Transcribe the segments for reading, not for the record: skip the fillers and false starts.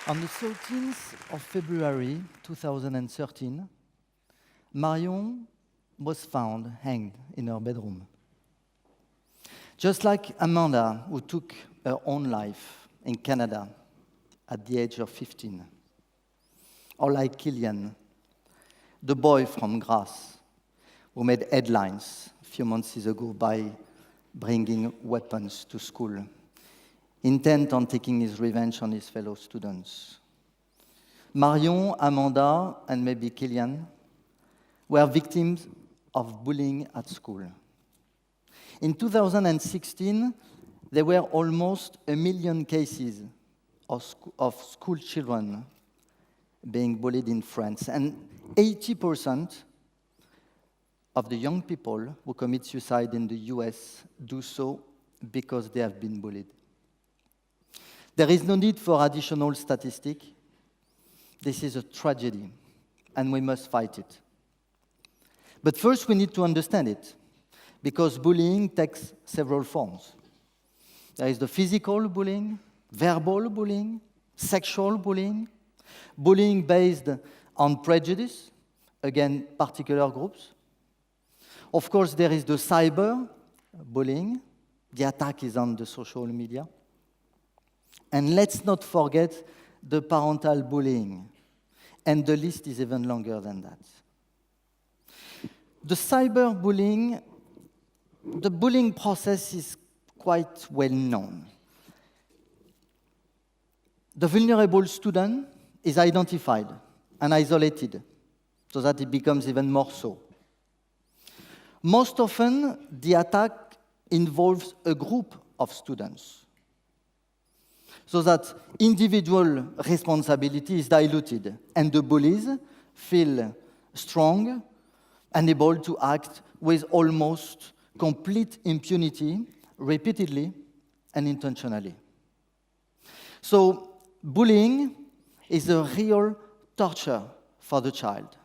On the 13th of February 2013, Marion was found hanged in her bedroom. Just like Amanda, who took her own life in Canada at the age of 15. Or like Killian, the boy from Grasse, who made headlines a few months ago by bringing weapons to school, intent on taking his revenge on his fellow students. Marion, Amanda, and maybe Killian were victims of bullying at school. In 2016, there were almost 1 million cases of school children being bullied in France, and 80% of the young people who commit suicide in the US do so because they have been bullied. There is no need for additional statistic. This is a tragedy, and we must fight it. But first, we need to understand it, because bullying takes several forms. There is the physical bullying, verbal bullying, sexual bullying, bullying based on prejudice against particular groups. Of course, there is the cyber bullying. The attack is on the social media. And let's not forget the parental bullying. And the list is even longer than that. The cyberbullying, the bullying process is quite well known. The vulnerable student is identified and isolated so that it becomes even more so. Most often, the attack involves a group of students so that individual responsibility is diluted and the bullies feel strong and able to act with almost complete impunity, repeatedly and intentionally. So, bullying is a real torture for the child,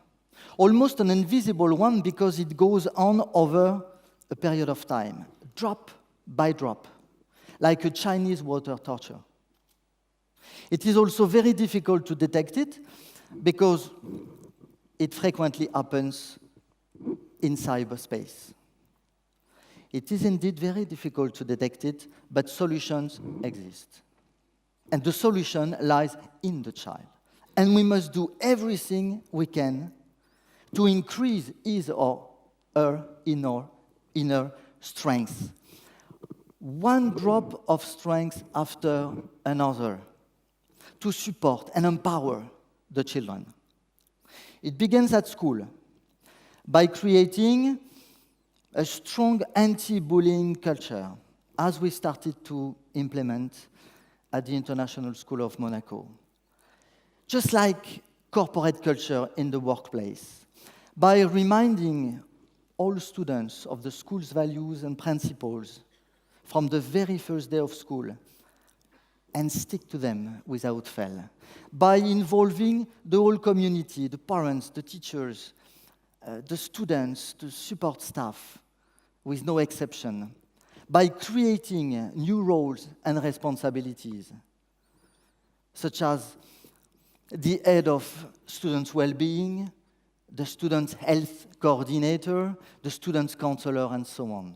almost an invisible one because it goes on over a period of time, drop by drop, like a Chinese water torture. It is also very difficult to detect it because it frequently happens in cyberspace. It is indeed very difficult to detect it, but solutions exist. And the solution lies in the child. And we must do everything we can to increase his or her inner strength. One drop of strength after another to support and empower the children. It begins at school by creating a strong anti-bullying culture, as we started to implement at the International School of Monaco. Just like corporate culture in the workplace, by reminding all students of the school's values and principles from the very first day of school and stick to them without fail, by involving the whole community, the parents, the teachers, the students, the support staff, with no exception, by creating new roles and responsibilities, such as the head of students' well-being, the student health coordinator, the student counselor, and so on.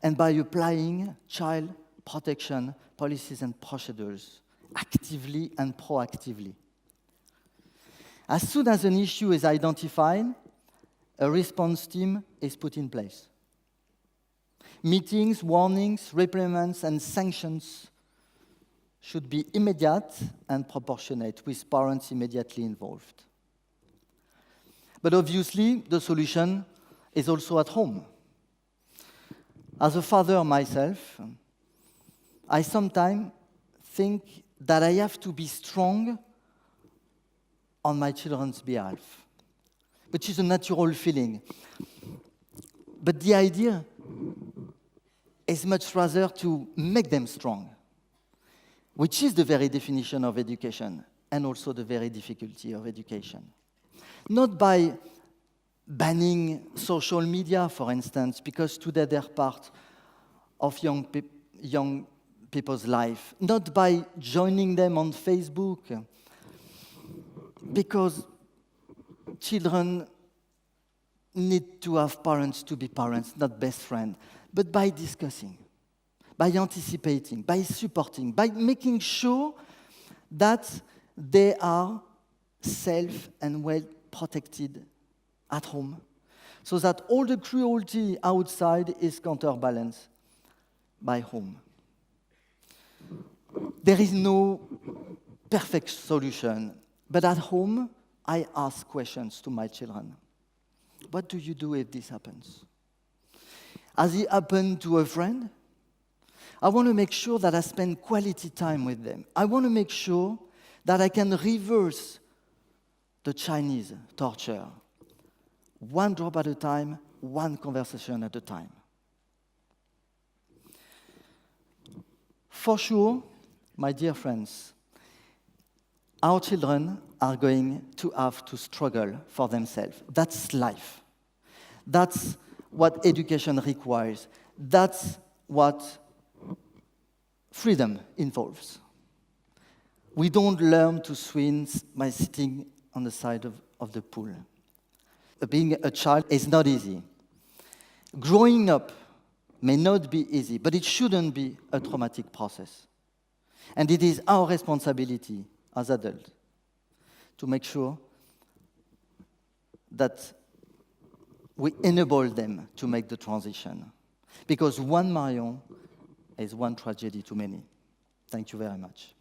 And by applying child protection policies and procedures actively and proactively. As soon as an issue is identified, a response team is put in place. Meetings, warnings, reprimands, and sanctions should be immediate and proportionate, with parents immediately involved. But obviously, the solution is also at home. As a father myself, I sometimes think that I have to be strong on my children's behalf, which is a natural feeling. But the idea is much rather to make them strong, which is the very definition of education and also the very difficulty of education. Not by banning social media, for instance, because today they're part of young people's life, not by joining them on Facebook, because children need to have parents to be parents, not best friends, but by discussing, by anticipating, by supporting, by making sure that they are safe and well protected at home, so that all the cruelty outside is counterbalanced by home. There is no perfect solution, but at home, I ask questions to my children. What do you do if this happens? Has it happened to a friend? I want to make sure that I spend quality time with them. I want to make sure that I can reverse the Chinese torture, one drop at a time, one conversation at a time. For sure, my dear friends, our children are going to have to struggle for themselves. That's life. That's what education requires. That's what freedom involves. We don't learn to swim by sitting on the side of the pool. Being a child is not easy. Growing up may not be easy, but it shouldn't be a traumatic process. And it is our responsibility as adults to make sure that we enable them to make the transition. Because one Marion is one tragedy too many. Thank you very much.